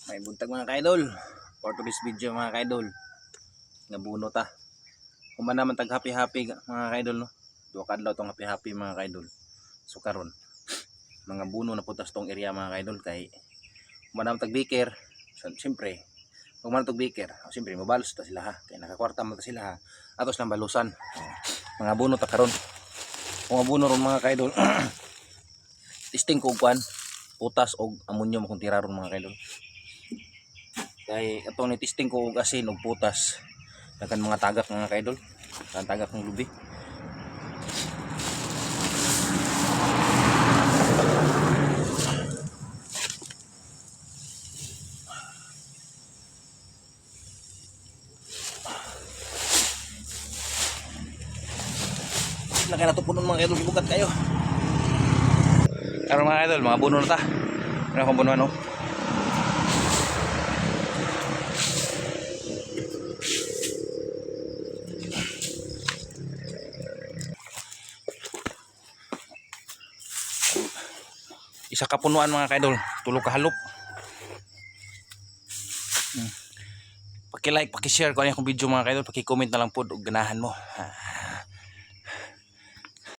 May buntag mga kaidol. For today's video mga kaidol, nga buno ta. Kung man naman tag happy mga kaidol no. Duha kadlaw tong happy mga kaidol. So karon mga buno na putas tong area mga kaidol kay kung man naman tag biker, so, siyempre kung man tag biker, siyempre mabalos ta sila ha. Kay nakakwarta man ta sila ha. Atos lang balusan. Mga buno ta karon. Mga buno ron mga kaidol. Testing ko kwan, putas og amonyum kung tiraron mga kaidol. Kay atong ni testing ko og asin og putas. Dagan mga tagak mga kaidol. Dagan tagak ng lubi. Laki na to punon mga kaidol, gibukat kayo. Karon mga kaidol, mga buno na ta. Ano akong bunuan no? Isa ka punuan mga kaidol, tulo ka halop. Paki-like, paki-share ko ano yung video mga kaidol, paki-comment na lang po og ganahan mo.